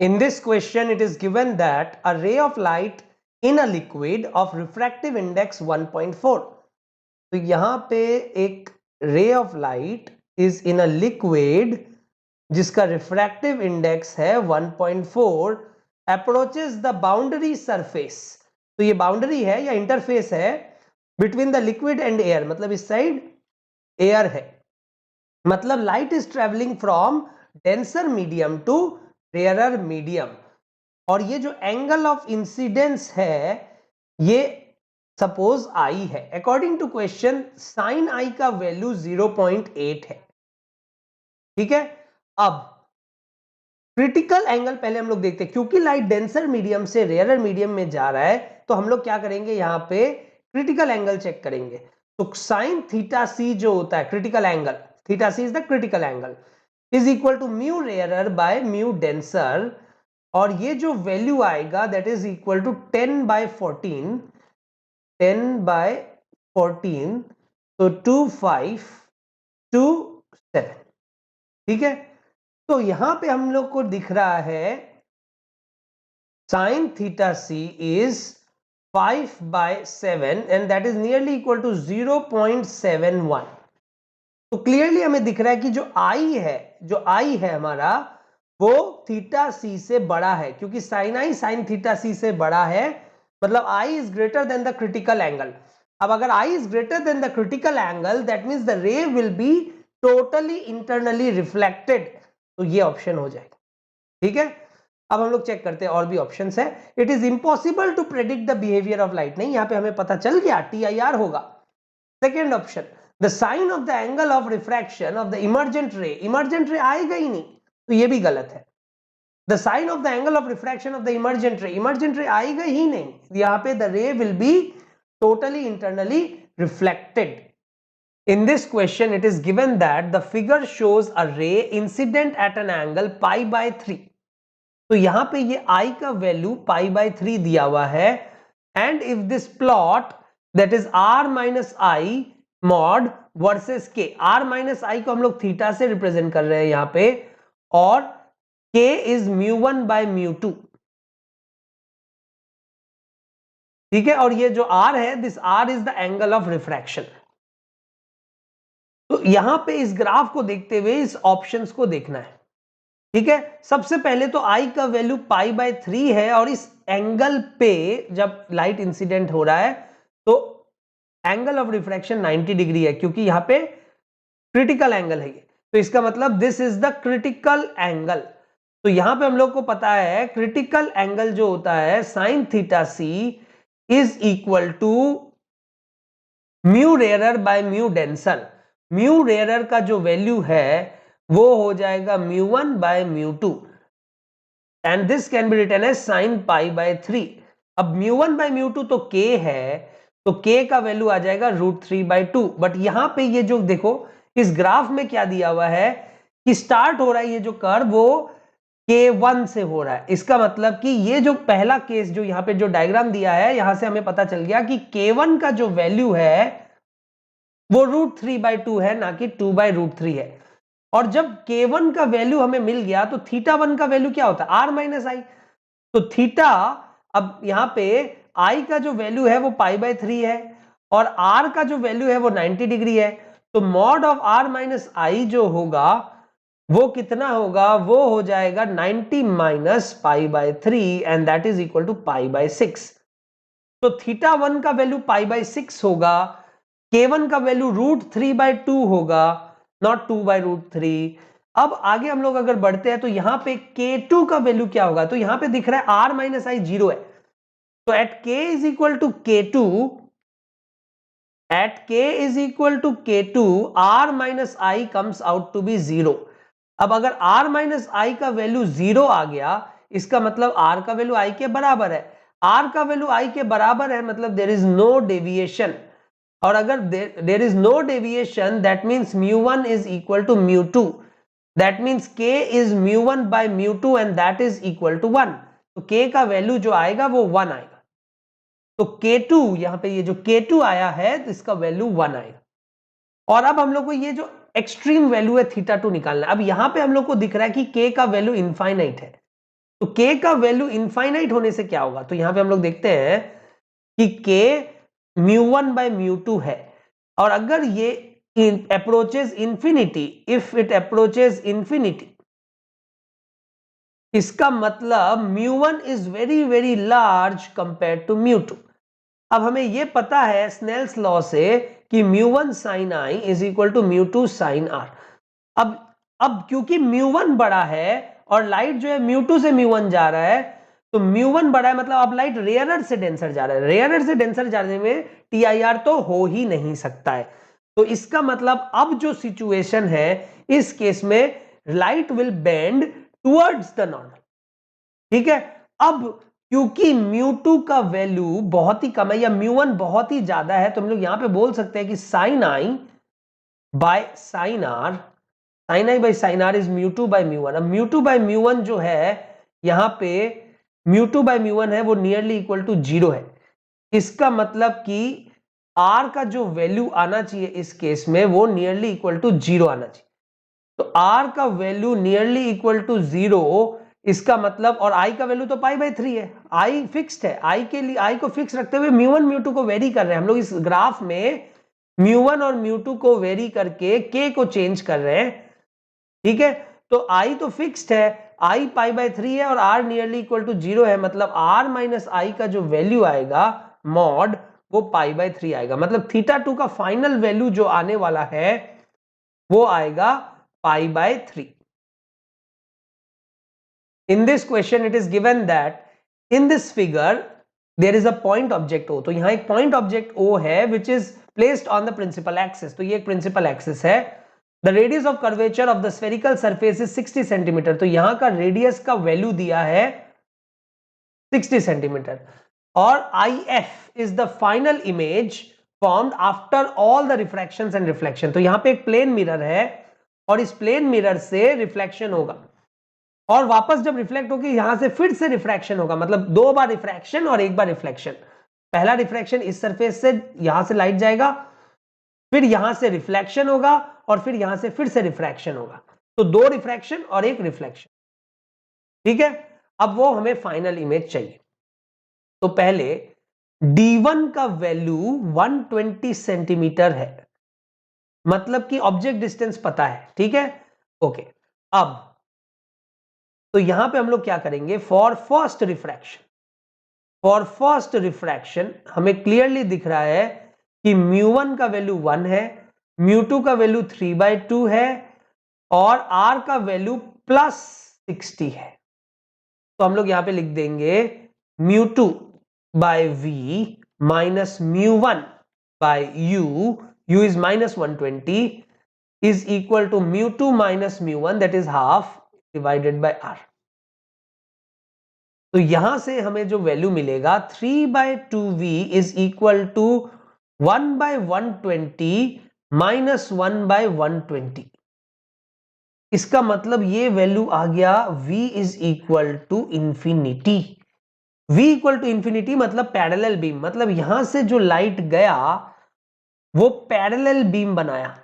In this question, it is given that a ray of light in a liquid of refractive index 1.4. तो यहाँ पे एक ray of light is in a liquid जिसका refractive index है 1.4 approaches the boundary surface. तो ये boundary है या interface है between the liquid and air, मतलब इस side air है, मतलब light is traveling from denser medium to rarer medium. और ये जो एंगल ऑफ इंसिडेंस है ये सपोज आई है. अकॉर्डिंग टू क्वेश्चन साइन आई का वैल्यू 0.8 है. ठीक है, अब क्रिटिकल एंगल पहले हम लोग देखते हैं. क्योंकि लाइट डेंसर मीडियम से रेयरर मीडियम में जा रहा है तो हम लोग क्या करेंगे, यहां पे क्रिटिकल एंगल चेक करेंगे. तो साइन थीटा सी जो होता है critical angle, theta C is the critical angle, is equal to mu rarer by mu denser. और ये जो वैल्यू आएगा दैट इज इक्वल टू 10/14, 10/14, तो 2527. ठीक है, तो यहां पे हम लोग को दिख रहा है sine theta C is 5/7 and that is nearly equal to 0.71. तो क्लियरली हमें दिख रहा है कि जो आई है हमारा वो थीटा सी से बड़ा है, क्योंकि sine I sine theta C से बड़ा है, मतलब I is greater than the critical angle. अब अगर I is greater than the critical angle that means the ray will be totally internally reflected. तो ये ऑप्शन हो जाएगा. ठीक है, अब हम लोग चेक करते हैं और भी ऑप्शंस है. It is impossible to predict the behaviour of light. नहीं, यहां पे हमें पता चल गया TIR होगा. Second option, the sine of the angle of refraction of the emergent ray आएगा ही नहीं, तो ये भी गलत है. The sine of the angle of refraction of the emergent ray आएगा ही नहीं, यहां पे the ray will be totally internally reflected. In this question it is given that the figure shows a ray incident at an angle π/3. तो यहां पे ये I का वैल्यू π/3 दिया हुआ है. And if this plot that is R-I mod versus K, R-I को हम लोग थीटा से रिप्रेजेंट कर रहे हैं यहां पे, और K इज μ1/μ2. ठीक है, और ये जो R है, this R is the angle of refraction. तो यहां पे इस ग्राफ को देखते हुए इस ऑप्शंस को देखना है. ठीक है, सबसे पहले तो I का वैल्यू π/3 है, और इस एंगल पे जब लाइट इंसिडेंट हो रहा है तो एंगल ऑफ रिफ्रैक्शन 90 डिग्री है, क्योंकि यहां पे क्रिटिकल एंगल है. तो इसका मतलब this is the critical angle. तो यहां पे हम लोग को पता है क्रिटिकल एंगल जो होता है sine theta C is equal to mu rarer by mu denser. Mu rarer का जो वैल्यू है वो हो जाएगा μ1/μ2 and this can be written as sin π/3. अब μ1/μ2 तो k है, तो k का वैल्यू आ जाएगा √3/2. बट यहां पे ये जो देखो इस ग्राफ में क्या दिया हुआ है कि स्टार्ट हो रहा है ये जो कर्व वो k1 से हो रहा है. इसका मतलब कि ये जो पहला केस जो यहां पे जो डायग्राम दिया है, यहां से हमें पता चल गया कि k1 का जो वैल्यू है वो √3/2 है, ना कि 2/√3 है. और जब k1 का वैल्यू हमें मिल गया तो θ1 का वैल्यू क्या होता है, R-I. तो थीटा, अब यहां पे I का जो वैल्यू है वो π/3 है और R का जो वैल्यू है वो 90 डिग्री है. तो मॉड ऑफ R-I जो होगा वो कितना होगा, वो हो जाएगा 90 - π/3 and that is equal to π/6. तो θ1 का वैल्यू π/6 होगा, k1 का वैल्यू √3/2 होगा, नॉट 2/√3. अब आगे हम लोग अगर बढ़ते हैं तो यहां पे k2 का वैल्यू क्या होगा, तो यहां पे दिख रहा है R-I 0 है. तो at k is equal to k2, at k is equal to k2 R-I comes out to be 0. अब अगर R-I का वैल्यू 0 आ गया, इसका मतलब R का वैल्यू I के बराबर है. R का वैल्यू I के बराबर है मतलब देयर इज नो डेविएशन. और अगर there is no deviation that means μ1 is equal to μ2, that means k is μ1/μ2 and that is equal to 1. तो k का वैल्यू जो आएगा वो 1 आएगा. तो k2 यहां पे ये जो k2 आया है तो इसका वैल्यू 1 आएगा. और अब हम लोग को ये जो एक्सट्रीम वैल्यू है θ2 निकालना है. अब यहां पे हम लोग को दिख रहा है कि k का वैल्यू इनफाइनाइट है, तो k का वैल्यू इनफाइनाइट होने से क्या होगा, तो यहां पे हम लोग देखते हैं कि k μ1 by μ2 है, और अगर ये approaches infinity, if it approaches infinity, इसका मतलब μ1 is very very large compare to μ2। अब हमें यह पता है स्नेल्स लॉ से कि μ1 sin i is equal to μ2 sin r। अब क्योंकि μ1 बड़ा है और लाइट जो है μ2 से μ1 जा रहा है, तो μ1 बड़ा है मतलब अब लाइट रेयरर से डेंसर जा रहा है, रेयरर से डेंसर जाने में TIR तो हो ही नहीं सकता है। तो इसका मतलब अब जो सिचुएशन है इस केस में light will bend towards the normal, ठीक है। अब क्योंकि μ2 का वैल्यू बहुत ही कम है या μ1 बहुत ही ज्यादा है, तो हम लोग यहां पे बोल सकते हैं कि sin i by sin r, sin i by sin r is μ2 by μ1। अब μ2 by μ1 जो है यहां पे μ2 by μ1 है वो नियरली इक्वल टू 0 है। इसका मतलब कि r का जो वैल्यू आना चाहिए इस केस में वो नियरली इक्वल टू 0 आना चाहिए। तो r का वैल्यू नियरली इक्वल टू 0, इसका मतलब, और i का वैल्यू तो पाई बाई 3 है, i फिक्स्ड है, i के लिए i को फिक्स रखते हुए μ1 μ2 को वेरी कर रहे हैं हम लोग इस ग्राफ में, μ1 और μ2 को वेरी करके k को चेंज कर रहे हैं, ठीक है। तो i तो फिक्स्ड है, i पाई बाई 3 है और r नियरली इक्वल टू 0 है, मतलब r माइनस i का जो वैल्यू आएगा मॉड वो पाई बाई 3 आएगा, मतलब θ2 का फाइनल वैल्यू जो आने वाला है वो आएगा pi by 3। In this question it is given that in this figure there is a point object O, तो यहां एक point object O है which is placed on the principal axis, तो ये एक principal axis है। The radius of curvature of the spherical surface is 60 cm, तो यहां का radius का वैल्यू दिया है 60 cm, और IF is the final image formed after all the refractions and reflection, तो यहां पे एक प्लेन मिरर है और इस प्लेन मिरर से रिफ्लेक्शन होगा और वापस जब रिफ्लेक्ट होगी यहां से फिर से रिफ्रैक्शन होगा, मतलब 2 बार रिफ्रैक्शन और 1 बार रिफ्लेक्शन। पहला रिफ्रैक्शन इस सरफेस से यहां से लाइट जाएगा, फिर यहां से रिफ्लेक्शन होगा और फिर यहां से फिर से रिफ्रैक्शन होगा, तो 2 रिफ्रैक्शन और 1 रिफ्लेक्शन, ठीक है। अब वो हमें फाइनल इमेज चाहिए, तो पहले D1 का वैल्यू 120 सेंटीमीटर है, मतलब कि ऑब्जेक्ट डिस्टेंस पता है, ठीक है, ओके। अब तो यहां पे हम लोग क्या करेंगे, फॉर फर्स्ट रिफ्रैक्शन हमें क्लियरली दिख रहा है कि μ1 का वैल्यू 1 है, μ2 का वैल्यू 3/2 है और r का वैल्यू +60 है, तो हम लोग यहां पे लिख देंगे μ2 by v minus μ1 by u is minus 120 is equal to μ2 minus μ1 that is half divided by r। तो यहां से हमें जो वैल्यू मिलेगा 3/2v is equal to 1/120 minus 1/120। इसका मतलब ये वैल्यू आ गया v is equal to infinity। v equal to infinity मतलब पैरेलल बीम, मतलब यहां से जो लाइट गया वो पैरेलल बीम बनाया।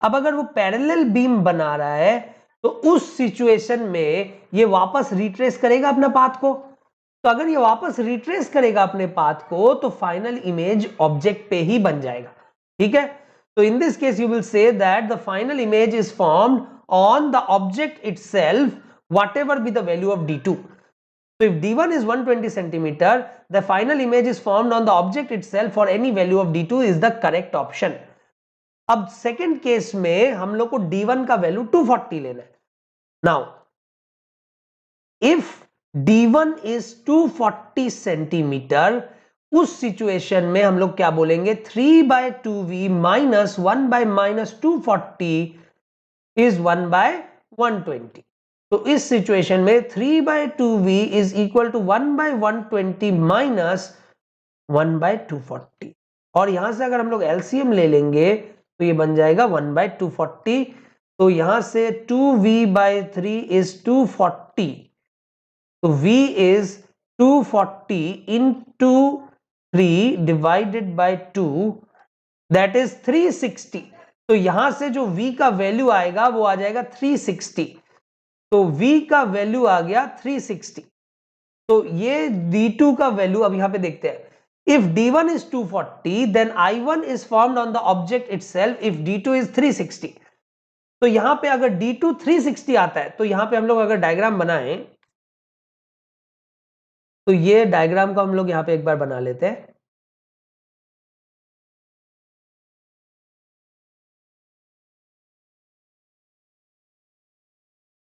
अब अगर वो पैरेलल बीम बना रहा है तो उस सिचुएशन में ये वापस रिट्रेस करेगा अपना पाथ को, तो अगर ये वापस रिट्रेस करेगा अपने पाथ को तो फाइनल इमेज ऑब्जेक्ट पे ही बन जाएगा, ठीक है। तो in this case you will say that the final image is formed on the object itself whatever be the value of D2। So if D1 is 120 centimeter, the final image is formed on the object itself for any value of D2 is the correct option। अब second case में हम लोग को D1 का value 240 लेना है। Now if D1 is 240 centimetre, उस situation में हम लोग क्या बोलेंगे, 3/2v minus 1/-240 is 1/120। तो इस सिचुएशन में 3/2v is equal to 1/120 minus 1/240, और यहां से अगर हम लोग LCM ले लेंगे तो ये बन जाएगा 1/240। तो यहां से 2v/3 is 240, तो v is 240 into 3 divided by 2 that is 360। तो यहां से जो v का वैल्यू आएगा वो आ जाएगा 360, तो v का वैल्यू आ गया 360। तो ये d2 का वैल्यू अब यहां पे देखते हैं. If d1 is 240, then I1 is formed on the object itself if d2 is 360. तो यहां पे अगर d2 360 आता है, तो यहां पे हम लोग अगर डायग्राम बनाएं, तो ये डायग्राम को हम लोग यहां पे एक बार बना लेते हैं.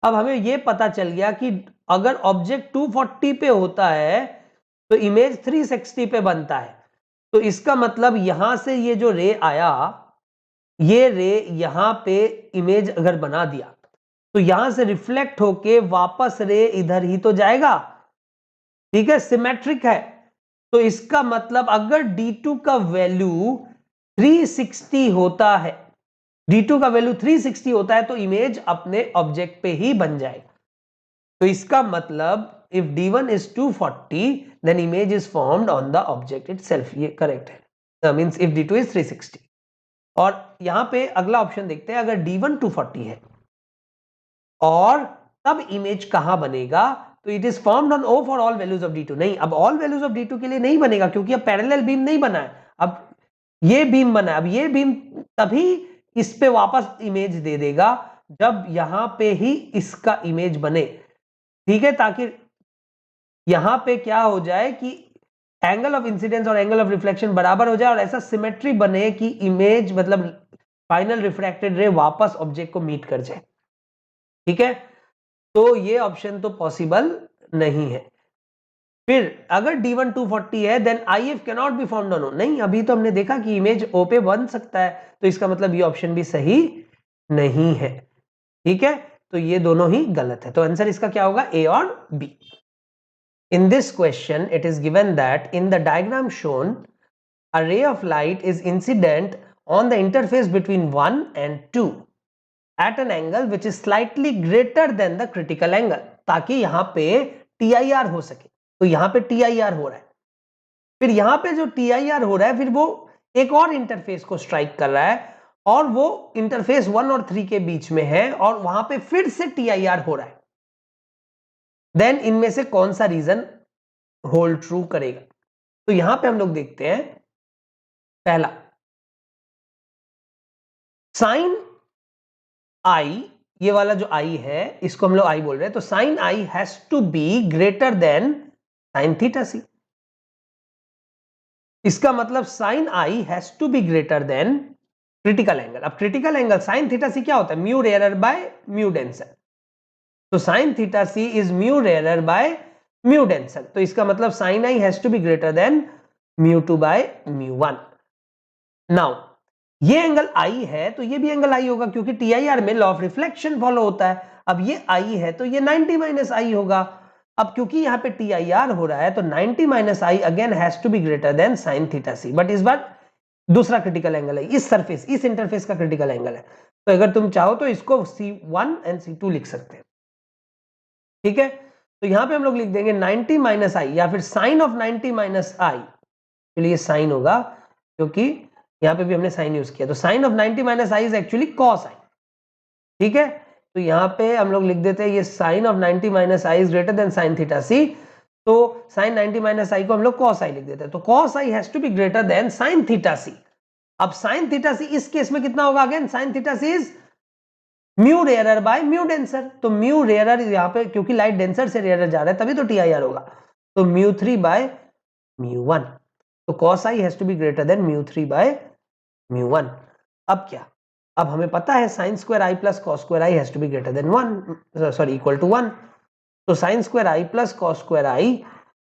अब हमें ये पता चल गया कि अगर ऑब्जेक्ट 240 पे होता है तो इमेज 360 पे बनता है. तो इसका मतलब यहां से ये जो रे आया, ये रे यहां पे इमेज अगर बना दिया, तो यहां से रिफ्लेक्ट होके वापस रे इधर ही तो जाएगा. ठीक है, सिमेट्रिक है. तो इसका मतलब अगर d2 का वैल्यू 360 होता है, d2 का वैल्यू 360 होता है, तो इमेज अपने ऑब्जेक्ट पे ही बन जाएगा. तो इसका मतलब if d1 is 240 then image is formed on the object itself. ये करेक्ट है. Means if d2 is 360. और यहां पे अगला ऑप्शन देखते हैं, अगर d1 240 है और तब इमेज कहां बनेगा, तो it is formed on O for all values of d2. नहीं, अब ऑल वैल्यूज ऑफ d2 के लिए नहीं बनेगा, क्योंकि अब पैरेलल बीम नहीं बना है, अब ये बीम बना है. अब ये बीम तभी इस पे वापस इमेज दे देगा जब यहां पे ही इसका इमेज बने. ठीक है, ताकि यहां पे क्या हो जाए कि एंगल ऑफ इंसिडेंस और एंगल ऑफ रिफ्लेक्शन बराबर हो जाए और ऐसा सिमेट्री बने कि इमेज मतलब फाइनल रिफ्रैक्टेड रे वापस ऑब्जेक्ट को मीट कर जाए. ठीक है, तो ये ऑप्शन तो पॉसिबल नहीं है. फिर अगर d1 240 है then IF can not be formed on O. नहीं, अभी तो हमने देखा कि इमेज O पे बन सकता है, तो इसका मतलब ये ऑप्शन भी सही नहीं है. ठीक है, तो ये दोनों ही गलत है. तो आंसर इसका क्या होगा, A और B. In this question, it is given that in the diagram shown, a ray of light is incident on the interface between 1 and 2 at an angle which is slightly greater than the critical angle. ताकि यहां पे TIR हो सके. तो यहां पे TIR हो रहा है, फिर यहां पे जो TIR हो रहा है, फिर वो एक और इंटरफेस को स्ट्राइक कर रहा है, और वो इंटरफेस 1 और 3 के बीच में है, और वहां पे फिर से TIR हो रहा है. देन इनमें से कौन सा रीजन होल्ड ट्रू करेगा? तो यहां पे हम लोग देखते हैं, पहला साइन आई, ये वाला जो आई है इसको हम लोग आई बोल रहे हैं, तो sine I has to be greater than sine theta C. इसका मतलब sine I has to be greater than critical angle. अब critical angle sine theta C क्या होता है, mu rarer by mu denser. तो sine theta C is mu rarer by mu denser. तो इसका मतलब sine I has to be greater than mu two by mu one. Now ये angle I है तो ये भी एंगल आई होगा, क्योंकि टीआईआर में लॉ ऑफ रिफ्लेक्शन फॉलो होता है. अब ये आई है तो ये 90 माइनस आई होगा. अब क्योंकि यहाँ पे टीआईआर हो रहा है तो 90 minus i again has to be greater than sine theta C. But इस बार दूसरा क्रिटिकल एंगल है, इस सरफेस, इस इंटरफेस का क्रिटिकल एंगल है. तो अगर तुम चाहो तो इसको C1 एंड C2 लिख सकते हैं. ठीक है, तो यहां पे हम लोग लिख देंगे 90 माइनस आई, या फिर साइन ऑफ 90 माइनस आई. ये साइन होगा क्योंकि यहां पे भी हमने साइन यूज किया. तो sine of 90 minus I is actually cos I. ठीक है, तो यहां पे हम लोग लिख देते हैं ये sine of 90 minus I is greater than sine theta C. तो साइन 90 माइनस आई को हम लोग कॉस आई लिख देते हैं. तो cos I has to be greater than sine theta C. अब साइन थीटा सी इस केस में कितना होगा, again sine theta C is mu rarer by mu denser. तो म्यू रेयरर यहां पे क्योंकि लाइट डेंसर से रेयरर जा रहा है तभी तो टीआईआर होगा. तो म्यू 3 बाय म्यू 1. तो cos I has to be greater than mu 3 by mu 1. अब क्या, अब हमें पता है sine square i plus cos square i has to be greater than 1, sorry equal to 1. तो sine square i plus cos square i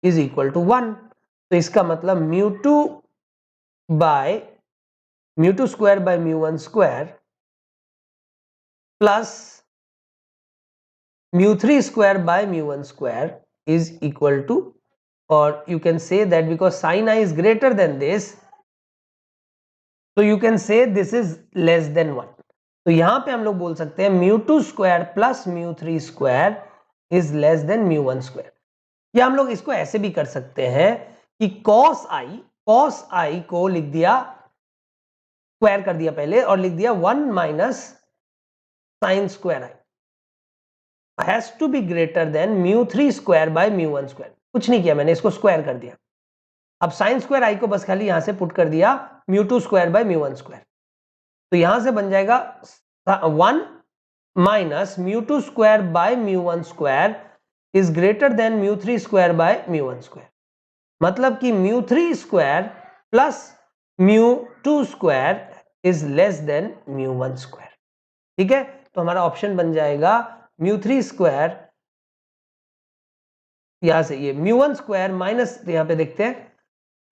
is equal to 1. तो इसका मतलब mu 2 square by mu 1 square plus mu 3 square by mu 1 square is equal to, or you can say that because sin I is greater than this, so you can say this is less than 1. तो यहां पे हम लोग बोल सकते हैं mu 2 square plus mu 3 square is less than mu 1 square. या हम लोग इसको ऐसे भी कर सकते हैं कि cos I को लिख दिया, स्क्वायर कर दिया पहले और लिख दिया 1 minus sign square I has to be greater than mu 3 square by mu 1 square. कुछ नहीं किया मैंने, इसको स्क्वायर कर दिया। अब साइन स्क्वायर आई को बस खाली यहां से पुट कर दिया μ2 स्क्वायर बाय μ1 स्क्वायर, तो यहां से बन जाएगा 1 minus μ2 square by μ1 square is greater than μ3 square by μ1 square, मतलब कि μ3 square plus μ2 square is less than μ1 square. ठीक है, तो हमारा ऑप्शन बन जाएगा μ3 स्क्वायर, यहां से ये μ1 स्क्वायर माइनस, यहां पे देखते हैं,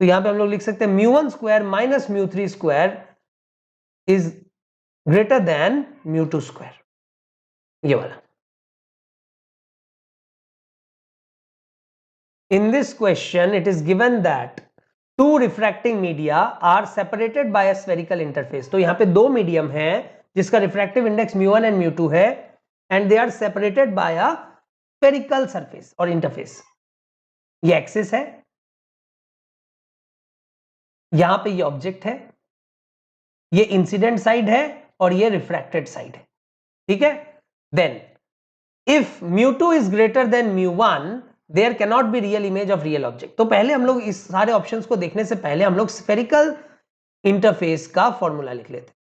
तो यहां पे हम लोग लिख सकते हैं μ1 square minus μ3 square is greater than μ2 square, ये वाला। In this question, it is given that two refracting media are separated by a spherical interface. तो यहां पे दो मीडियम हैं जिसका रिफ्रैक्टिव इंडेक्स μ1 एंड μ2 है, and they are separated by a spherical surface और इंटरफेस। ये एक्सिस है, यहां पे ये ऑब्जेक्ट है, ये इंसिडेंट साइड है और ये रिफ्रैक्टेड साइड है। ठीक है, then if μ2 is greater than μ1 there cannot be real image of real object. तो पहले हम लोग इस सारे ऑप्शंस को देखने से पहले हम लोग स्फेरिकल इंटरफेस का फॉर्मूला लिख लेते हैं।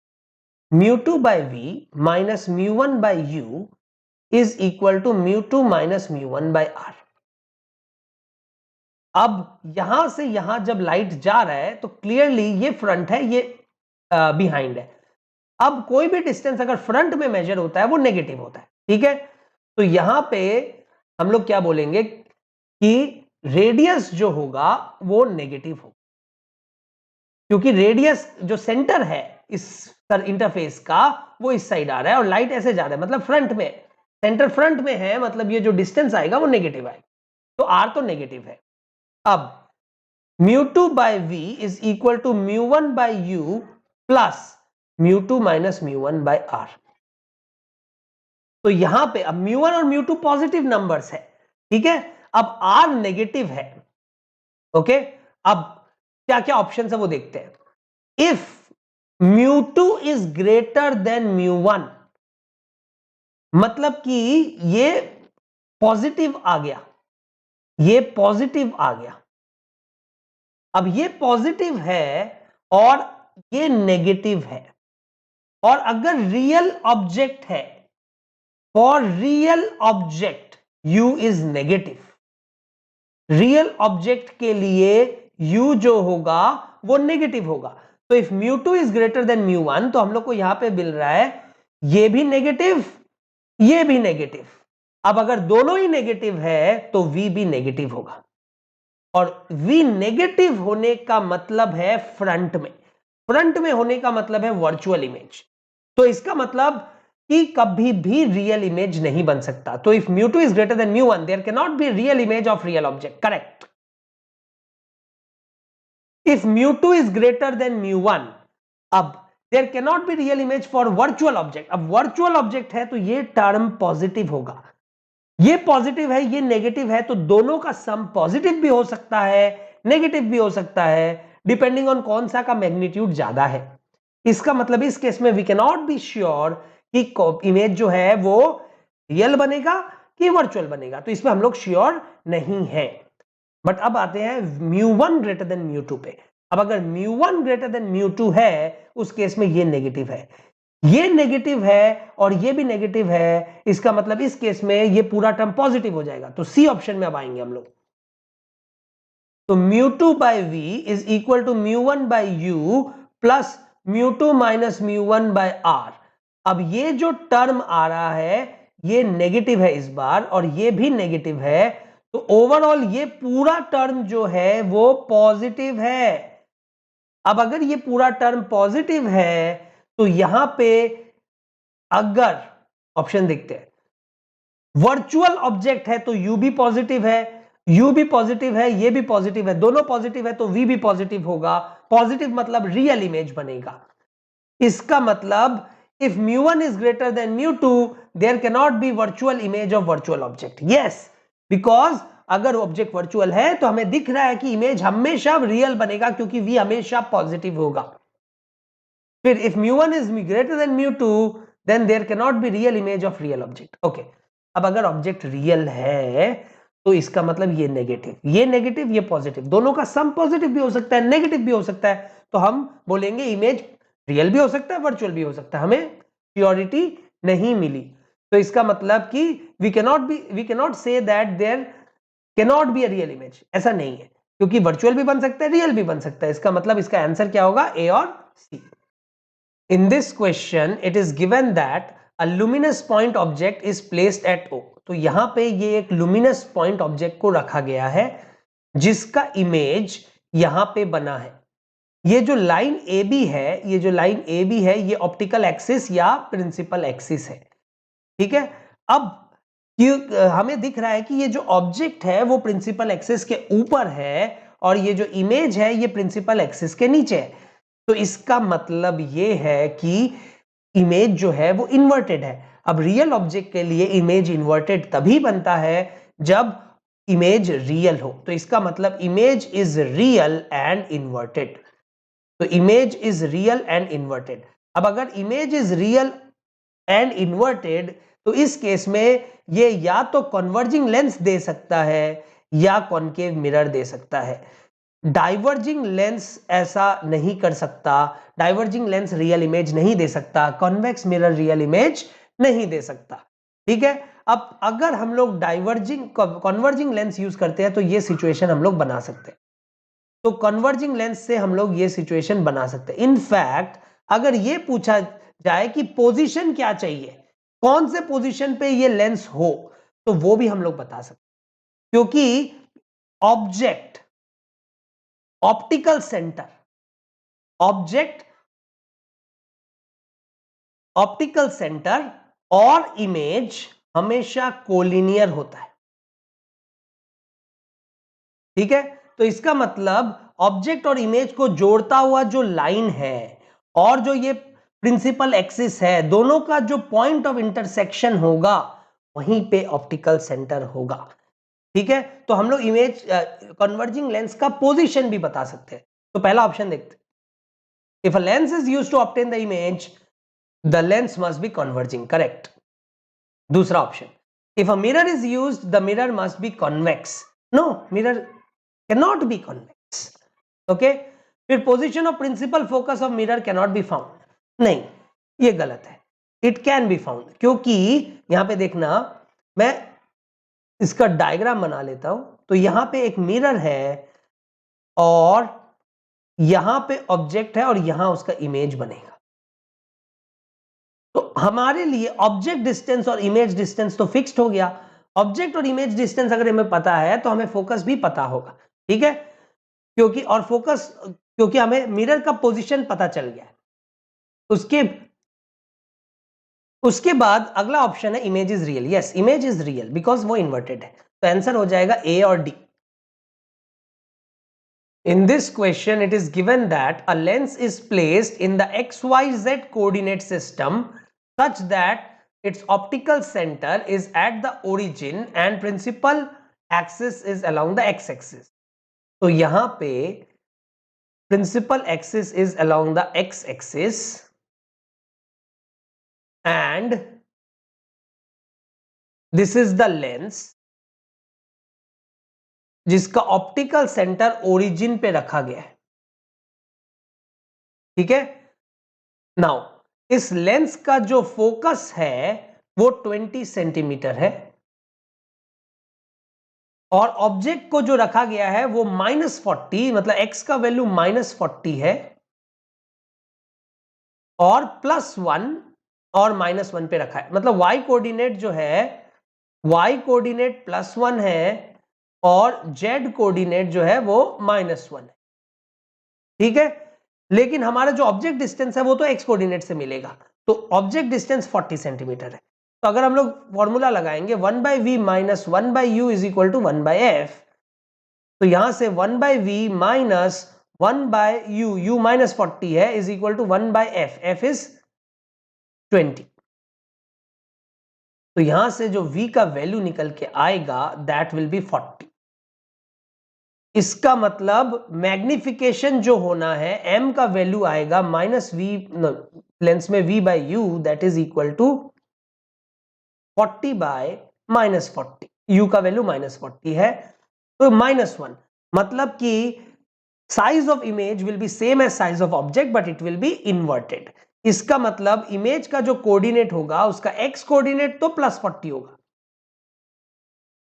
μ2 by v minus μ1 by u is equal to μ2 minus μ1 by r। अब यहां से यहां जब लाइट जा रहा है तो क्लियरली ये फ्रंट है, ये बिहाइंड है। अब कोई भी डिस्टेंस अगर फ्रंट में मेजर होता है वो नेगेटिव होता है। ठीक है, तो यहां पे हम लोग क्या बोलेंगे कि रेडियस जो होगा वो नेगेटिव होगा, क्योंकि रेडियस जो सेंटर है इस इंटरफेस का वो इस साइड आ रहा है और लाइट ऐसे जा रहा है, मतलब फ्रंट में, सेंटर फ्रंट में है, मतलब ये जो डिस्टेंस आएगा वो नेगेटिव आएगा, तो r तो नेगेटिव है। अब μ2 by v is equal to μ1 by u plus μ2 minus μ1 by r। तो यहां पे अब μ1 और μ2 पॉजिटिव नंबर्स है। ठीक है, अब r नेगेटिव है। ओके, अब क्या क्या ऑप्शन है वो देखते हैं। इफ μ2 इज ग्रेटर देन μ1, मतलब कि ये पॉजिटिव आ गया, ये पॉजिटिव आ गया। अब ये पॉजिटिव है और ये नेगेटिव है, और अगर रियल ऑब्जेक्ट है, for real object u is negative, real object के लिए u जो होगा वो नेगेटिव होगा। तो इफ μ2 इज ग्रेटर देन μ1, तो हम लोग को यहां पे मिल रहा है ये भी नेगेटिव, ये भी नेगेटिव। अब अगर दोनों ही नेगेटिव है तो v भी नेगेटिव होगा, और v नेगेटिव होने का मतलब है फ्रंट में, फ्रंट में होने का मतलब है वर्चुअल इमेज। तो इसका मतलब कि कभी भी रियल इमेज नहीं बन सकता। तो if μ2 is greater than μ1 there can not be real image of real object, correct. If μ2 is greater than μ1, अब there can not be real image for virtual object. अब वर्चुअल ऑब्जेक्ट है तो ये term positive होगा, ये positive है, ये negative है, तो दोनों का सम पॉजिटिव भी हो सकता है, नेगेटिव भी हो सकता है, डिपेंडिंग ऑन कौन सा का मैग्नीट्यूड ज्यादा है। इसका मतलब इस केस में we can not be sure कि इमेज जो है वो रियल बनेगा कि वर्चुअल बनेगा, तो इसमें हम लोग श्योर नहीं है। बट अब आते हैं μ1 ग्रेटर देन μ2 पे। अब अगर μ1 ग्रेटर देन μ2 है उस केस में ये नेगेटिव है, ये नेगेटिव है और ये भी नेगेटिव है, इसका मतलब इस केस में ये पूरा टर्म पॉजिटिव हो जाएगा। तो सी ऑप्शन में अब आएंगे हम लोग। तो μ2 by v is equal to μ1 by u plus μ2 minus μ1 by r। अब ये जो टर्म आ रहा है ये नेगेटिव है इस बार, और ये भी नेगेटिव है, तो ओवरऑल ये पूरा टर्म जो है वो पॉजिटिव है। अब अगर ये पूरा टर्म पॉजिटिव है तो यहां पे अगर ऑप्शन देखते हैं, वर्चुअल ऑब्जेक्ट है तो u भी पॉजिटिव है, u भी पॉजिटिव है, ये भी पॉजिटिव है, दोनों पॉजिटिव है तो v भी पॉजिटिव होगा। पॉजिटिव मतलब रियल इमेज बनेगा। इसका मतलब if μ1 is greater than μ2 there can not be virtual image of virtual object. Yes, because अगर ऑब्जेक्ट वर्चुअल है तो हमें दिख रहा है कि इमेज हमेशा रियल बनेगा, क्योंकि v हमेशा पॉजिटिव होगा। फिर if μ1 is greater than μ2 then there cannot be real image of real object। Okay, अब अगर ऑब्जेक्ट रियल है तो इसका मतलब ये नेगेटिव ये पॉजिटिव, दोनों का सम पॉजिटिव भी हो सकता है, नेगेटिव भी हो सकता है, तो हम बोलेंगे इमेज रियल भी हो सकता है, वर्चुअल भी हो सकता है, हमें प्योरिटी नहीं मिली। तो इसका मतलब कि we cannot say that there cannot be a real image, ऐसा नहीं है, क्योंकि वर्चुअल भी बन सकता है, रियल भी बन सकता है। इसका मतलब इसका आंसर क्या होगा, ए और C. In this question it is given that a luminous point object is placed at O। तो यहां पे ये एक luminous point object को रखा गया है जिसका इमेज यहां पे बना है। ये जो लाइन AB है, ये ऑप्टिकल एक्सिस या प्रिंसिपल एक्सिस है, ठीक है। अब हमें दिख रहा है कि ये जो ऑब्जेक्ट है वो प्रिंसिपल एक्सिस के ऊपर है और ये जो इमेज है ये प्रिंसिपल एक्सिस के नीचे है। तो इसका मतलब ये है कि इमेज जो है वो इन्वर्टेड है। अब रियल ऑब्जेक्ट के लिए इमेज इन्वर्टेड तभी बनता है जब इमेज रियल हो। तो इसका मतलब image is real and inverted. तो image is real and inverted. अब अगर image is real and inverted तो इस केस में ये या तो कन्वर्जिंग लेंस दे सकता है या कॉनकेव मिरर दे सकता है। डाइवर्जिंग लेंस ऐसा नहीं कर सकता, डाइवर्जिंग लेंस रियल इमेज नहीं दे सकता, कॉन्वेक्स मिरर रियल इमेज नहीं दे सकता, ठीक है। अब अगर हम लोग कन्वर्जिंग लेंस यूज करते हैं तो ये सिचुएशन हम लोग बना सकते हैं। तो कन्वर्जिंग लेंस से हम लोग ये सिचुएशन बना सकते हैं। इनफैक्ट अगर ये पूछा जाए कि पोजीशन क्या चाहिए, कौन से पोजीशन पे ये लेंस हो, तो वो भी हम लोग बता सकते हैं, क्योंकि object optical centre optical centre और इमेज हमेशा कोलिनियर होता है, ठीक है। तो इसका मतलब ऑब्जेक्ट और इमेज को जोड़ता हुआ जो लाइन है और जो ये प्रिंसिपल एक्सिस है, दोनों का जो पॉइंट ऑफ इंटरसेक्शन होगा वहीं पे ऑप्टिकल सेंटर होगा, ठीक है। तो हम लोग इमेज कन्वर्जिंग लेंस का पोजीशन भी बता सकते हैं। तो पहला ऑप्शन देखते हैं, if a lens is used to obtain the image the lens must be converging, correct. दूसरा option, if a mirror is used the mirror must be convex, no, mirror cannot be convex, okay. फिर position of principal focus of mirror cannot be found, नहीं, ये गलत है, it can be found. क्योंकि यहां पे देखना, मैं इसका डायग्राम बना लेता हूं। तो यहां पे एक मिरर है और यहां पे ऑब्जेक्ट है और यहां उसका इमेज बनेगा। तो हमारे लिए ऑब्जेक्ट डिस्टेंस और इमेज डिस्टेंस तो फिक्स्ड हो गया। ऑब्जेक्ट और इमेज डिस्टेंस अगर हमें पता है तो हमें फोकस भी पता होगा, ठीक है। क्योंकि हमें मिरर का पोजीशन पता चल गया है। उसके बाद अगला ऑप्शन है image is real. Yes, image is real because वो इन्वर्टेड है। तो आंसर हो जाएगा ए और D. In this question, it is given that a lens is placed in the XYZ coordinate system such that its optical center is at the origin and principal axis is along the x-axis. तो यहां पे principal axis is along the x-axis and this is the lens जिसका optical centre origin पे रखा गया है, ठीक है। नाउ इस लेंस का जो फोकस है वो 20 सेंटीमीटर है और ऑब्जेक्ट को जो रखा गया है वो -40, मतलब x का वैल्यू -40 है और +1 और -1 पे रखा है। मतलब y कोऑर्डिनेट जो है, y कोऑर्डिनेट +1 है और z कोऑर्डिनेट जो है वो -1 है, ठीक है। लेकिन हमारा जो ऑब्जेक्ट डिस्टेंस है वो तो x कोऑर्डिनेट से मिलेगा। तो ऑब्जेक्ट डिस्टेंस 40 सेंटीमीटर है। तो अगर हम लोग फॉर्मूला लगाएंगे 1/v minus 1/u is equal to 1/f, तो यहां से 1/v माइनस 1/u, u -40 है, is equal to 1/f, f is 20। तो यहां से जो v का वैल्यू निकल के आएगा दैट विल बी 40। इसका मतलब मैग्निफिकेशन जो होना है m का वैल्यू आएगा -v, लेंस में v/u that is equal to 40/-40। u का वैल्यू -40 है, तो -1 मतलब कि size of image will be same as size of object but it will be inverted. इसका मतलब इमेज का जो कोऑर्डिनेट होगा उसका x कोऑर्डिनेट तो +40 होगा,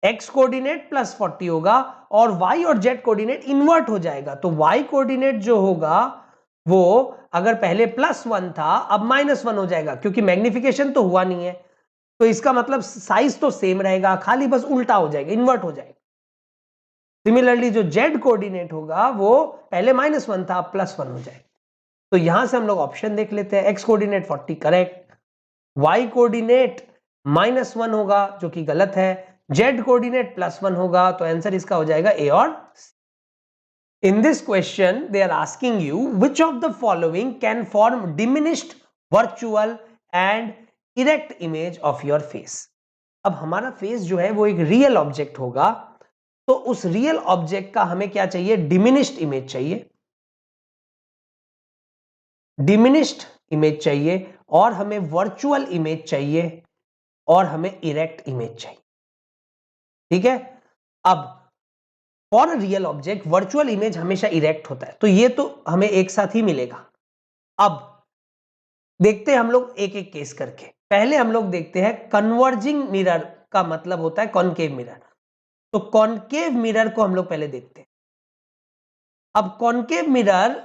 x कोऑर्डिनेट +40 होगा और y और z कोऑर्डिनेट इन्वर्ट हो जाएगा। तो y कोऑर्डिनेट जो होगा वो अगर पहले +1 था अब -1 हो जाएगा, क्योंकि मैग्निफिकेशन तो हुआ नहीं है, तो इसका मतलब साइज तो सेम रहेगा, खाली बस उल्टा हो जाएगा, इन्वर्ट हो जाएगा। सिमिलरली जो z कोऑर्डिनेट होगा वो पहले -1 था अब +1 हो जाएगा। तो यहां से हम लोग ऑप्शन देख लेते हैं, x coordinate 40 correct, y coordinate -1 होगा जो कि गलत है, z कोऑर्डिनेट +1 होगा, तो आंसर इसका हो जाएगा ए और सी। In this question, they are asking you which of the following can form diminished, virtual and erect image of your face. अब हमारा फेस जो है वो एक रियल ऑब्जेक्ट होगा, तो उस रियल ऑब्जेक्ट का हमें क्या चाहिए, डिमिनिश्ड इमेज चाहिए, डिमिनिश्ड इमेज चाहिए, और हमें वर्चुअल इमेज चाहिए, और हमें इरेक्ट इमेज चाहिए। ठीक है, अब for real object virtual image हमेशा इरेक्ट होता है, तो ये तो हमें एक साथ ही मिलेगा। अब देखते हैं हम लोग एक एक केस करके। पहले हम लोग देखते हैं कन्वर्जिंग मिरर का मतलब होता है कॉनकेव मिरर, तो कॉनकेव मिरर को हम लोग पहले देखते हैं। अब कॉनकेव मिरर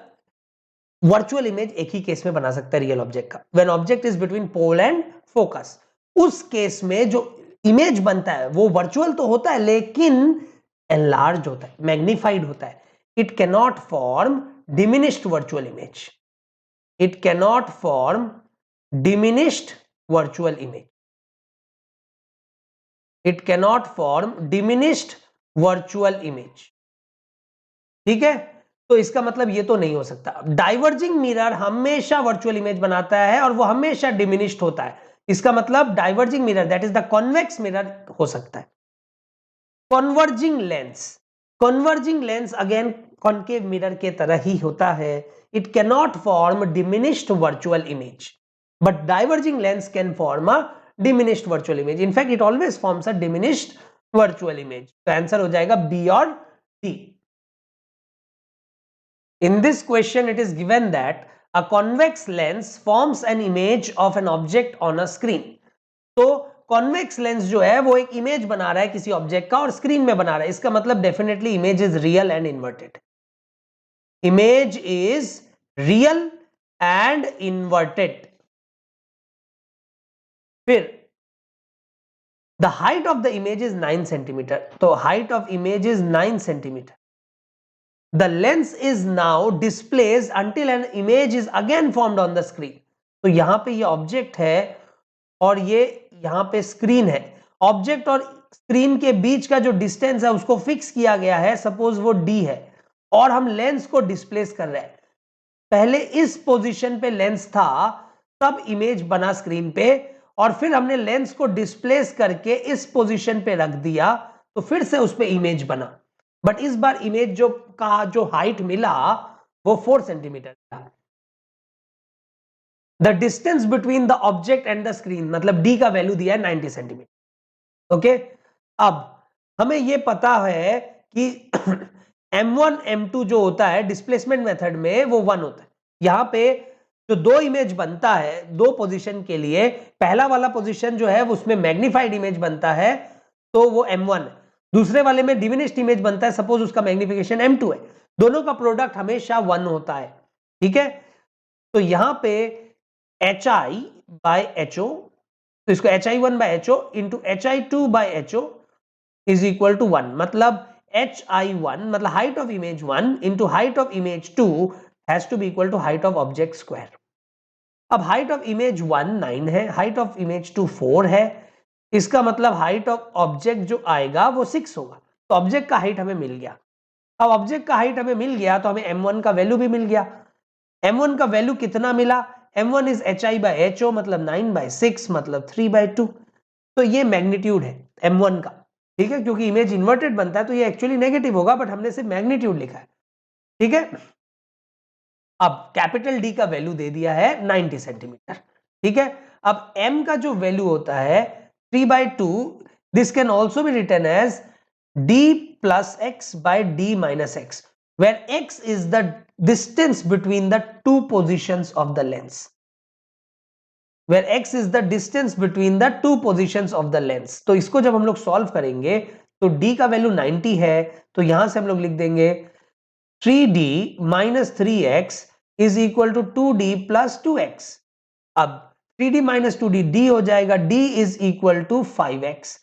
वर्चुअल इमेज एक ही केस में बना सकता है रियल ऑब्जेक्ट का, when object is between pole and focus. उस केस में जो इमेज बनता है वो वर्चुअल तो होता है लेकिन एनलार्ज होता है, मैग्निफाइड होता है। It can not form diminished virtual image, it can not form diminished virtual image, it can not form diminished virtual image. ठीक है, तो इसका मतलब ये तो नहीं हो सकता। डाइवर्जिंग मिरर हमेशा वर्चुअल इमेज बनाता है और वो हमेशा डिमिनिश्ड होता है, इसका मतलब diverging mirror that is the convex mirror हो सकता है। Converging lens, converging lens again concave mirror के तरह ही होता है, it can not form diminished virtual image but diverging lens can form a diminished virtual image, in fact it always forms a diminished virtual image. तो answer हो जाएगा B और D. In this question, it is given that a convex lens forms an image of an object on a screen. तो convex lens जो है वो एक image बना रहा है किसी ऑब्जेक्ट का और स्क्रीन में बना रहा है, इसका मतलब definitely image is real and inverted, image is real and inverted. फिर the height of the image is 9 centimetre, तो height of image is 9 centimetre. The lens is now displaced until an image is again formed on the screen. तो यहां पे ये object है और ये यहां पे स्क्रीन है, ऑब्जेक्ट और स्क्रीन के बीच का जो डिस्टेंस है उसको फिक्स किया गया है, सपोज वो d है, और हम लेंस को डिस्प्लेस कर रहे हैं। पहले इस पोजीशन पे लेंस था तब इमेज बना स्क्रीन पे, और फिर हमने लेंस को डिस्प्लेस करके इस पोजीशन पे रख दिया तो फिर से उस पे इमेज बना, बट इस बार इमेज जो का जो हाइट मिला वो 4 सेंटीमीटर था। The distance between the object and the screen मतलब d का वैल्यू दिया है 90 सेंटीमीटर। ओके, अब हमें ये पता है कि m1 m2 जो होता है डिस्प्लेसमेंट मेथड में वो 1 होता है। यहां पे जो दो इमेज बनता है दो पोजीशन के लिए, पहला वाला पोजीशन जो है उसमें मैग्निफाइड इमेज बनता है तो वो m1 है, दूसरे वाले में डिमिनिश्ड इमेज बनता है, सपोज उसका मैग्निफिकेशन m2 है, दोनों का प्रोडक्ट हमेशा 1 होता है। ठीक है, तो यहां पे hi by ho, तो इसको hi1 by ho into hi2 by ho is equal to 1, मतलब hi1 मतलब height of image 1 into height of image 2 has to be equal to height of object square. अब हाइट ऑफ इमेज 1 9 है, height of image 2 4 है, इसका मतलब height of object जो आएगा वो 6 होगा, तो ऑब्जेक्ट का हाइट हमें मिल गया। अब ऑब्जेक्ट का हाइट हमें मिल गया तो हमें m1 का वैल्यू भी मिल गया। m1 का वैल्यू कितना मिला, m1 is hi by ho मतलब 9 by 6 मतलब 3 by 2, तो ये मैग्नीट्यूड है m1 का। ठीक है, क्योंकि इमेज इन्वर्टेड बनता है तो ये एक्चुअली नेगेटिव होगा, बट हमने सिर्फ मैग्नीट्यूड लिखा है। ठीक है, अब कैपिटल D का वैल्यू दे दिया है 90 सेंटीमीटर। ठीक है, अब m का जो वैल्यू होता है 3 by 2, This can also be written as d plus x by d minus x, where x is the distance between the two positions of the lens. Where x is the distance between the two positions of the lens. तो इसको जब हम लोग solve करेंगे तो d का value 90 है, तो यहां से हम लोग लिख देंगे 3d minus 3x is equal to 2d plus 2x. अब 3d minus 2d d हो जाएगा, d is equal to 5x,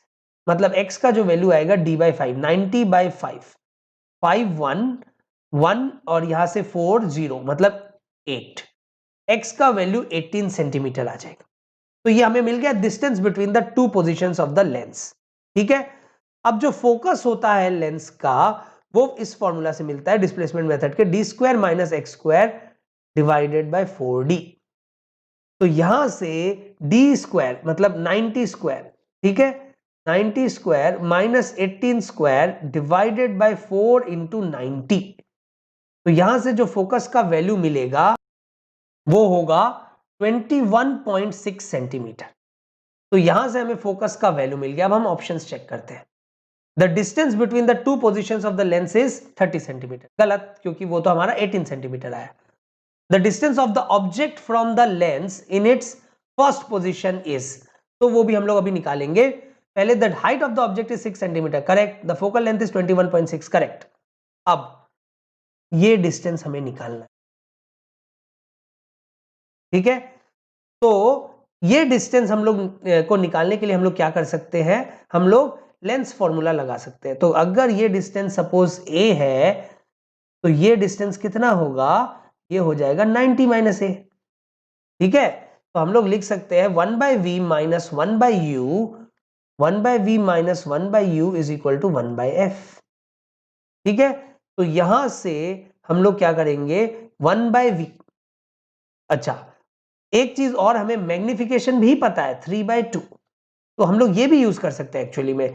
मतलब x का जो वैल्यू आएगा d by 5, 90 by 5, 5 1 1 और यहां से 4 0 मतलब 8, x का वैल्यू 18 सेंटीमीटर आ जाएगा। तो ये हमें मिल गया distance between the two positions of the lens. ठीक है, अब जो फोकस होता है लेंस का वो इस फॉर्मूला से मिलता है डिस्प्लेसमेंट मेथड के, D square minus x square divided by 4d। तो यहां से डी स्क्वायर मतलब 90 स्क्वायर, ठीक है, 90 square minus 18 square divided by 4 into 90। तो यहां से जो फोकस का वैल्यू मिलेगा वो होगा 21.6 सेंटीमीटर। तो यहां से हमें फोकस का वैल्यू मिल गया। अब हम ऑप्शंस चेक करते हैं। The distance between the two positions of the lens is 30 centimetre, गलत, क्योंकि वो तो हमारा 18 सेंटीमीटर आया। The distance of the object from the lens in its first position is, तो वो भी हम लोग अभी निकालेंगे। पहले the height of the object is 6 centimetre, correct. The focal length is 21.6, correct. अब ये डिस्टेंस हमें निकालना है, ठीक है। तो ये डिस्टेंस हम लोग को निकालने के लिए हम लोग क्या कर सकते हैं, हम लोग लेंस फॉर्मूला लगा सकते हैं। तो अगर ये डिस्टेंस सपोज a है तो ये डिस्टेंस कितना होगा, ये हो जाएगा 90 माइनस a, ठीक है। तो हम लोग लिख सकते हैं 1 by v minus 1 by u, 1 by v minus 1 by u is equal to 1 by f, ठीक है। तो यहां से हम लोग क्या करेंगे 1 by v। अच्छा, एक चीज और, हमें मैग्निफिकेशन भी पता है 3/2, तो हम लोग ये भी यूज कर सकते हैं एक्चुअली में,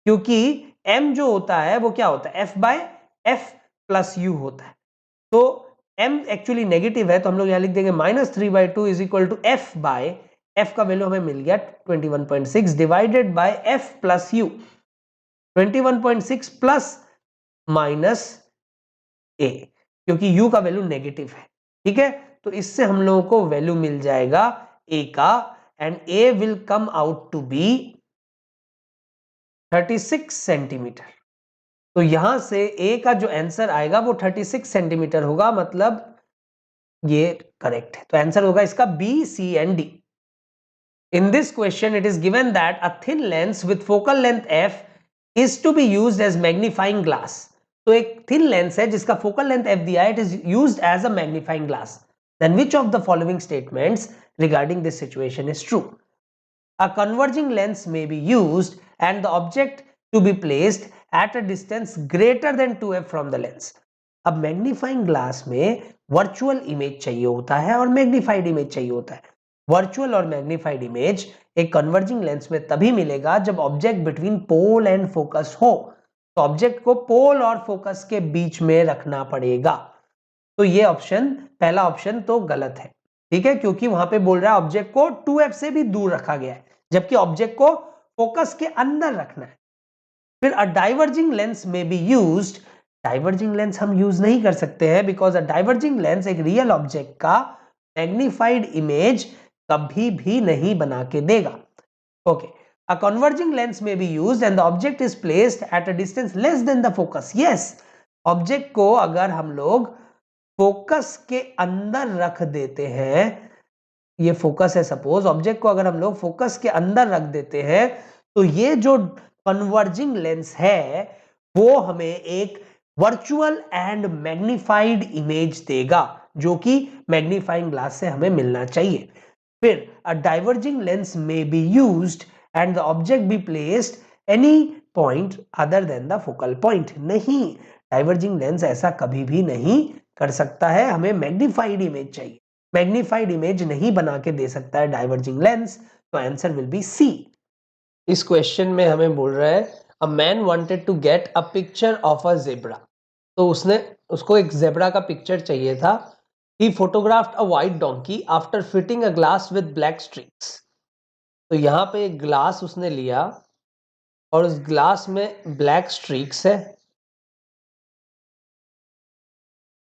क्योंकि m जो होता है वो क्या होता है f by f plus u होता है। तो m एक्चुअली नेगेटिव है, तो हम लोग यहां लिख देंगे -3/2 is equal to f by f का वैल्यू हमें मिल गया 21.6 divided by f plus u, 21.6 plus minus a, क्योंकि u का वैल्यू नेगेटिव है, ठीक है। तो इससे हम लोगों को वैल्यू मिल जाएगा a का, and a will come out to be 36 centimetre. तो यहां से a का जो आंसर आएगा वो 36 सेंटीमीटर होगा, मतलब ये करेक्ट है। तो आंसर होगा इसका B, C and D। In this question it is given that a thin lens with focal length f is to be used as magnifying glass। तो एक thin lens है जिसका focal length f दिया है, it is used as a magnifying glass। Then which of the following statements regarding this situation is true? A converging lens may be used and the object to be placed at a distance greater than 2f from the lens। अब magnifying glass में virtual image चाहिए होता है और magnified image चाहिए होता है। Virtual और मैग्नीफाइड इमेज एक कन्वर्जिंग लेंस में तभी मिलेगा जब object between pole and focus हो। तो ऑब्जेक्ट को पोल और फोकस के बीच में रखना पड़ेगा। तो ये ऑप्शन, पहला ऑप्शन तो गलत है, ठीक है, क्योंकि वहां पे बोल रहा है ऑब्जेक्ट को 2f से भी दूर रखा गया है, जबकि ऑब्जेक्ट को फोकस के अंदर रखना है। फिर अ डाइवर्जिंग लेंस में बी यूज्ड, डाइवर्जिंग लेंस हम यूज नहीं कर सकते हैं, बिकॉज अ डाइवर्जिंग लेंस एक रियल ऑब्जेक्ट का मैग्नीफाइड इमेज कभी भी नहीं बना के देगा। ओके, अ कन्वर्जिंग लेंस में be used and the object is placed at a distance less than the focus. Yes, object को अगर हम लोग फोकस के अंदर रख देते हैं, ये फोकस है, सपोज ऑब्जेक्ट को अगर हम लोग फोकस के अंदर रख देते हैं, तो ये जो कन्वर्जिंग लेंस है वो हमें एक वर्चुअल एंड मैग्नीफाइड इमेज देगा, जो कि मैग्नीफाइंग ग्लास से हमें मिलना चाहिए। फिर अ डाइवर्जिंग लेंस में be used and the object be placed any point other than the focal point. नहीं, डाइवर्जिंग लेंस ऐसा कभी भी नहीं कर सकता है, हमें मैग्नीफाइड इमेज चाहिए। मैग्नीफाइड इमेज नहीं बना के दे सकता है डाइवर्जिंग लेंस, तो आंसर विल बी सी। इस क्वेश्चन में हमें बोल रहा है a man wanted to get a picture of a zebra. तो उसको एक जेब्रा का पिक्चर चाहिए था। He photographed a white donkey after fitting a glass with black streaks. तो यहाँ पे एक ग्लास उसने लिया और उस ग्लास में ब्लैक स्ट्रीक्स है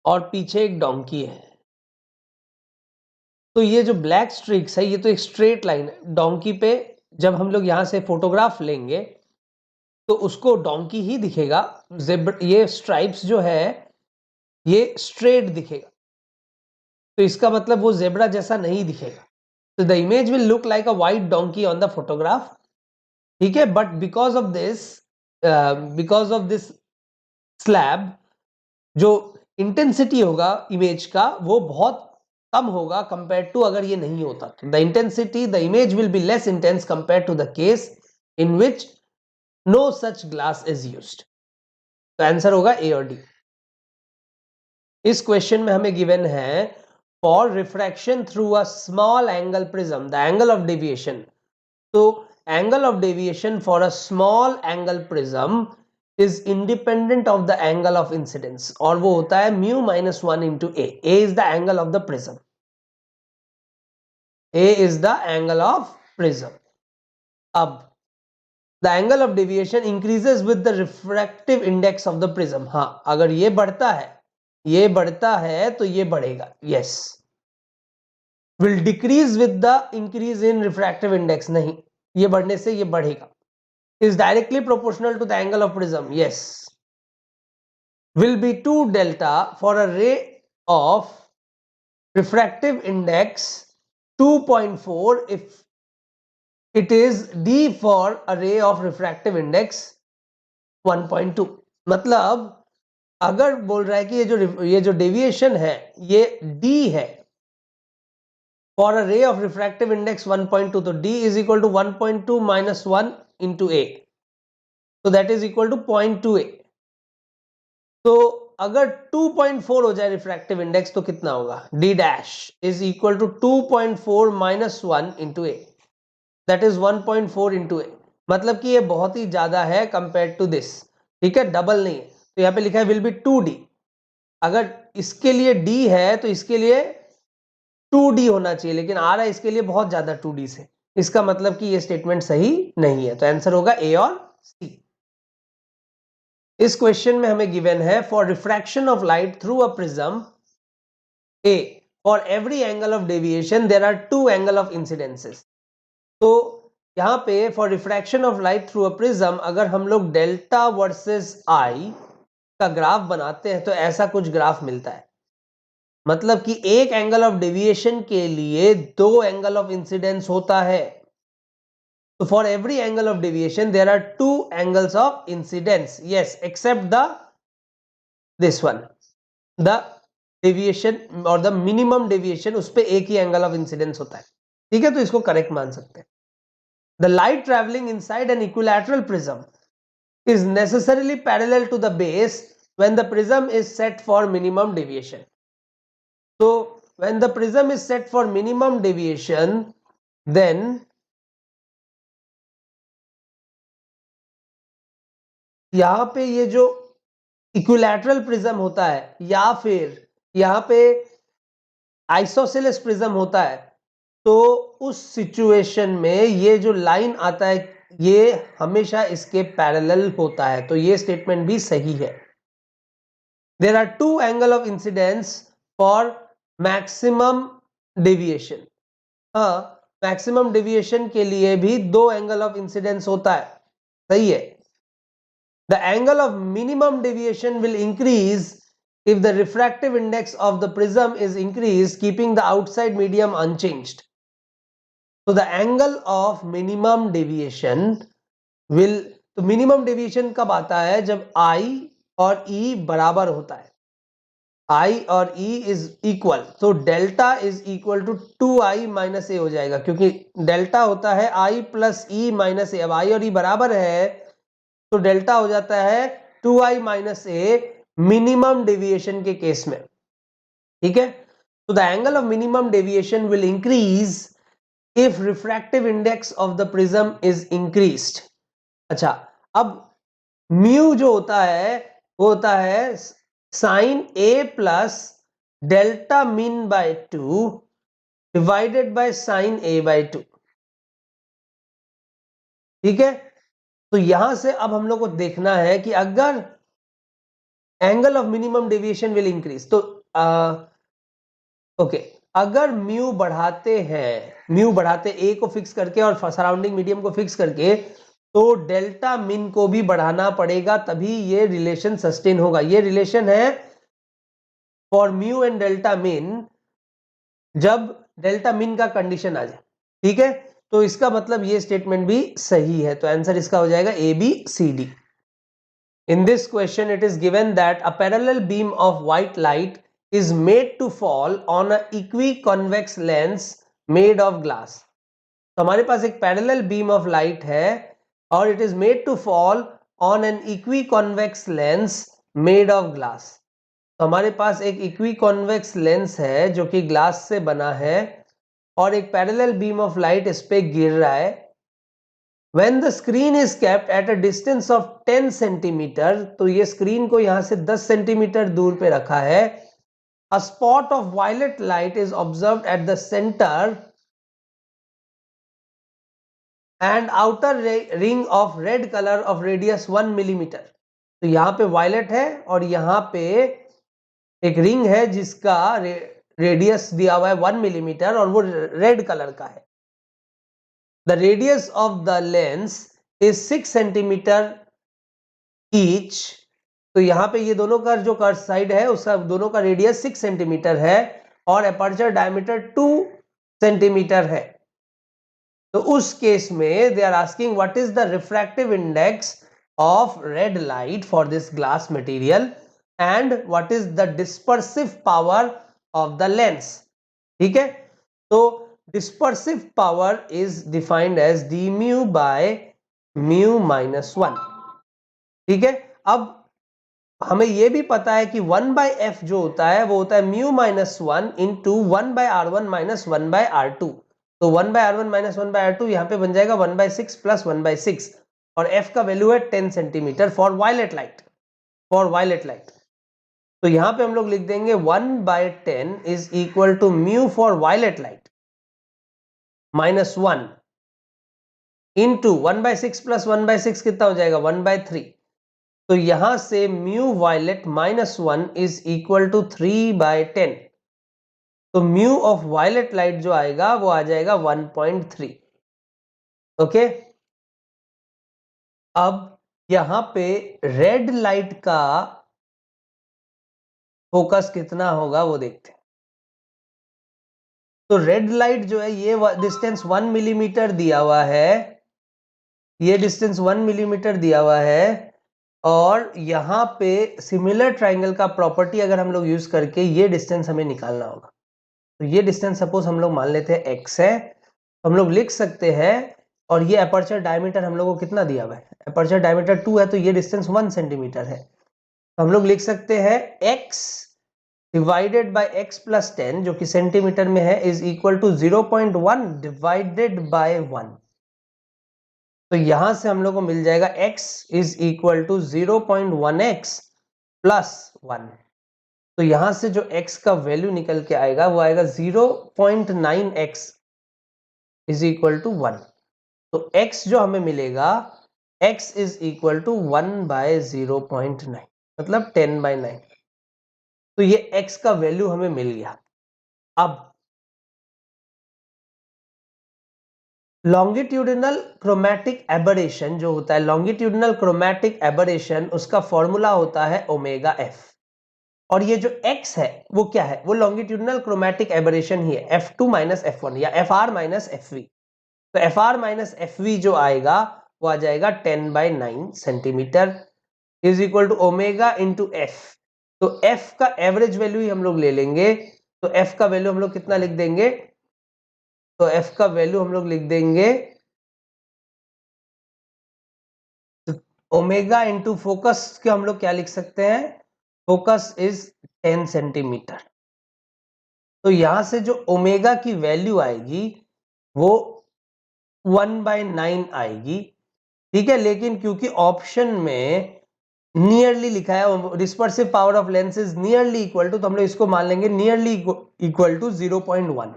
और पीछे एक डोंकी है। तो ये जो ब्लैक स्ट्रीक्स है ये तो एक स्ट्रेट लाइन है। डोंकी पे जब हम लोग यहां से फोटोग्राफ लेंगे तो उसको डोंकी ही दिखेगा। ये स्ट्राइप्स जो है ये स्ट्रेट दिखेगा, तो इसका मतलब वो जेब्रा जैसा नहीं दिखेगा। तो the image will look like a white donkey on the photograph, ठीक है। But because of this slab जो इंटेंसिटी होगा इमेज का वो बहुत कम होगा कंपेयर टू अगर ये नहीं होता। तो the intensity, the image will be less intense compare to the case in which no such glass is used. तो आंसर होगा ए और डी। इस क्वेश्चन में हमें गिवन है for refraction through a small angle prism the angle of deviation. तो angle of deviation for a small angle prism is independent of the angle of incidence और वो होता है mu minus 1 into a. A is the angle of the prism. A is the angle of prism. अब the angle of deviation increases with the refractive index of the prism. हाँ, अगर ये बढ़ता है तो ये बढ़ेगा. Yes. Will decrease with the increase in refractive index. नहीं, ये बढ़ने से ये बढ़ेगा. Is directly proportional to the angle of prism. Yes. Will be 2 delta for a ray of refractive index 2.4 if it is D for a ray of refractive index 1.2. मतलब अगर बोल रहा है कि ये जो डेविएशन है ये D है for a ray of refractive index 1.2, तो D is equal to 1.2 minus 1 into A, so that is equal to 0.2A. तो अगर 2.4 हो जाए रिफ्रैक्टिव इंडेक्स तो कितना होगा? D dash is equal to 2.4 minus 1 into A, that is 1.4 into A. मतलब कि ये बहुत ही ज्यादा है कंपेयर टू दिस, ठीक है, डबल नहीं है। तो यहाँ पे लिखा है विल बी 2D। अगर इसके लिए D है तो इसके लिए 2D होना चाहिए, लेकिन आ रहा है इसके लिए बहुत ज्यादा 2D से। इसका मतलब कि ये स्टेटमेंट सही नहीं है। तो आंसर होगा ए और सी। इस क्वेश्चन में हमें गिवन है for refraction of light through a prism A for every angle of deviation there are 2 angle of incidences. तो यहां पे for refraction of light through a prism अगर हम लोग डेल्टा वर्सेस आई का ग्राफ बनाते हैं तो ऐसा कुछ ग्राफ मिलता है। मतलब कि एक एंगल ऑफ डेविएशन के लिए 2 एंगल ऑफ इंसिडेंस होता है। So for every angle of deviation, there are 2 angles of incidence. Yes, except this one, the deviation or the minimum deviation, उस पे एक ही angle of incidence होता है, ठीक है। तो इसको करेक्ट मान सकते हैं। The light traveling inside an equilateral prism is necessarily parallel to the base when the prism is set for minimum deviation. So when the prism is set for minimum deviation, then यहां पे ये जो equilateral prism होता है या फिर यहां पे आइसोसेलेस प्रिज्म होता है, तो उस सिचुएशन में ये जो लाइन आता है ये हमेशा इसके पैरेलल होता है। तो ये स्टेटमेंट भी सही है। There are 2 angle of incidence for maximum deviation. हाँ, मैक्सिमम डेविएशन के लिए भी 2 एंगल ऑफ इंसिडेंस होता है, सही है। The angle of minimum deviation will increase if the refractive index of the prism is increased, keeping the outside medium unchanged. So the angle of minimum deviation will, तो minimum deviation कब आता है? जब I और E बराबर होता है। I और E is equal, तो delta is equal to 2I minus A हो जाएगा, क्योंकि delta होता है I plus E minus A। अब I और E बराबर है तो डेल्टा हो जाता है 2i minus A minimum deviation के केस में, ठीक है। तो the angle of minimum deviation will increase if refractive index of the prism is increased. अच्छा, अब म्यू जो होता है वो होता है sine A plus delta mean by 2 divided by sine A by 2, ठीक है। तो यहां से अब हम लोग को देखना है कि अगर angle of minimum deviation will increase, तो ओके अगर म्यू बढ़ाते ए को फिक्स करके और सराउंडिंग मीडियम को फिक्स करके, तो डेल्टा मिन को भी बढ़ाना पड़ेगा, तभी ये रिलेशन सस्टेन होगा। ये रिलेशन है फॉर म्यू एंड डेल्टा मिन जब डेल्टा मिन का कंडीशन आ जाए, ठीक है। तो इसका मतलब ये स्टेटमेंट भी सही है, तो आंसर इसका हो जाएगा A B C D. In this question, it is given that a parallel beam of white light is made to fall on an equiconvex lens made of glass. तो हमारे पास एक पैरेलल बीम ऑफ लाइट है और it is made to fall on an equiconvex lens made of glass. तो हमारे पास एक इक्विकॉन्वेक्स lens है जो कि ग्लास से बना है और एक पैरेलल बीम ऑफ लाइट इस पे गिर रहा है। When the screen is kept at a distance of 10 centimetre, तो ये स्क्रीन को यहां से 10 सेंटीमीटर दूर पे रखा है। A spot of violet light is observed at the center and outer ring of red color of radius 1 millimeter. तो यहां पे वायलेट है और यहां पे एक रिंग है जिसका रेडियस दिया हुआ है 1 मिलीमीटर और वो रेड कलर का है। The radius of the lens is 6 centimetre each. तो यहां पे ये दोनों का जो कर्व साइड है उसका दोनों का रेडियस 6 सेंटीमीटर है और अपर्चर डायमीटर 2 सेंटीमीटर है। तो उस केस में they are asking what is the refractive index of red light for this glass material and what is the dispersive power of the lens. ठीक है, तो dispersive power is defined as d mu by mu minus 1। ठीक है, अब हमें यह भी पता है कि 1 by f जो होता है वो होता है mu minus 1 into 1 by r1 minus 1 by r2। तो 1 by r1 minus 1 by r2 यहां पे बन जाएगा 1 by 6 plus 1 by 6 और f का वैल्यू है 10 सेंटीमीटर फॉर वायलेट लाइट। तो यहां पे हम लोग लिख देंगे 1 by 10 is equal to mu for violet light minus 1 into 1 by 6 plus 1 by 6 कितना हो जाएगा 1 by 3। तो यहां से mu violet minus 1 is equal to 3 by 10। तो म्यू ऑफ वायलेट लाइट जो आएगा वो आ जाएगा 1.3। ओके, अब यहां पे रेड लाइट का फोकस कितना होगा वो देखते हैं। तो रेड लाइट जो है ये डिस्टेंस 1 मिलीमीटर दिया हुआ है, ये डिस्टेंस 1 मिलीमीटर दिया हुआ है और यहां पे सिमिलर ट्रायंगल का प्रॉपर्टी अगर हम लोग यूज करके ये डिस्टेंस हमें निकालना होगा। तो ये डिस्टेंस सपोज हम लोग मान लेते हैं x है, हम लोग लिख सकते हैं और ये अपर्चर डायमीटर हम लोग को कितना दिया हुआ है, अपर्चर डायमीटर 2 है तो ये डिस्टेंस 1 सेंटीमीटर है। तो हम लोग लिख सकते हैं x divided by x plus 10 जो कि सेंटीमीटर में है is equal to 0.1 divided by 1। तो यहां से हम लोग को मिल जाएगा x is equal to 0.1x plus 1। तो यहां से जो x का वैल्यू निकल के आएगा वो आएगा 0.9x इज इक्वल टू 1। तो x जो हमें मिलेगा x is equal to 1 by 0.9 मतलब 10 by 9। तो ये x का वैल्यू हमें मिल गया। अब लॉन्गिट्यूडिनल क्रोमैटिक एबरेशन जो होता है, लॉन्गिट्यूडिनल क्रोमैटिक एबरेशन उसका फॉर्मूला होता है ओमेगा एफ और ये जो x है वो क्या है, वो लॉन्गिट्यूडिनल क्रोमैटिक एबरेशन ही है f2 माइनस f1 या fr माइनस fv। तो fr माइनस fv जो आएगा वो आ जाएगा 10 by 9 centimetre is equal to omega into F. तो f का एवरेज वैल्यू ही हम लोग ले लेंगे, तो f का वैल्यू हम लोग कितना लिख देंगे, तो f का वैल्यू हम लोग लिख देंगे ओमेगा इंटू फोकस के हम लोग क्या लिख सकते हैं, फोकस इज 10 सेंटीमीटर। तो यहां से जो ओमेगा की वैल्यू आएगी वो 1/9 आएगी। ठीक है, लेकिन क्योंकि ऑप्शन में नियरली लिखा है dispersive power of lens is nearly equal to, तो हम लोग इसको मान लेंगे नियरली इक्वल टू 0.1।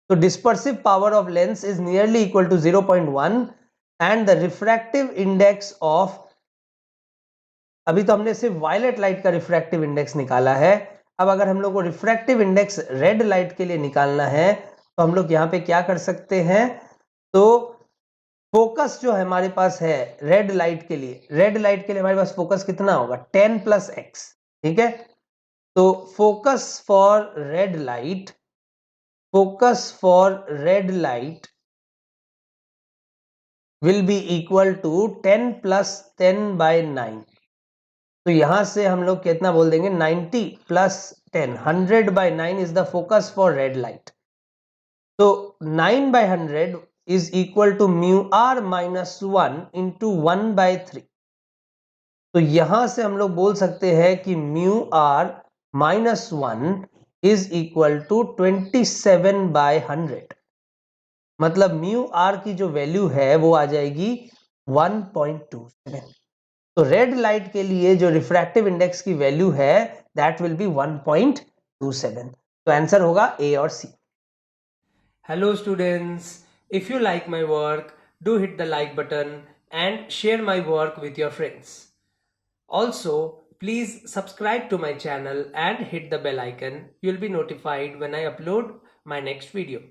तो dispersive power of lens is nearly equal to 0.1 and the refractive index of, अभी तो हमने सिर्फ वायलेट लाइट का रिफ्रैक्टिव इंडेक्स निकाला है, अब अगर हम लोग को रिफ्रैक्टिव इंडेक्स रेड लाइट के लिए निकालना है तो हम लोग यहाँ पे क्या कर सकते हैं, तो फोकस जो हमारे पास है रेड लाइट के लिए, रेड लाइट के लिए हमारे पास फोकस कितना होगा 10 + x, ठीक है। तो focus for red light, focus for red light will be equal to 10 + 10/9। तो यहां से हम लोग कितना बोल देंगे 90 + 10, 100/9 is the focus for red light. तो 9/100 इज इक्वल टू μr - 1 × 1/3। तो यहां से हम लोग बोल सकते हैं कि μr - 1 इज इक्वल टू 27/100, मतलब μr की जो वैल्यू है वो आ जाएगी 1.27। तो रेड लाइट के लिए जो रिफ्रैक्टिव इंडेक्स की वैल्यू है दैट विल बी 1.27। तो आंसर होगा ए और सी। Hello students, if you like my work, do hit the like button and share my work with your friends. Also, please subscribe to my channel and hit the bell icon. You'll be notified when I upload my next video.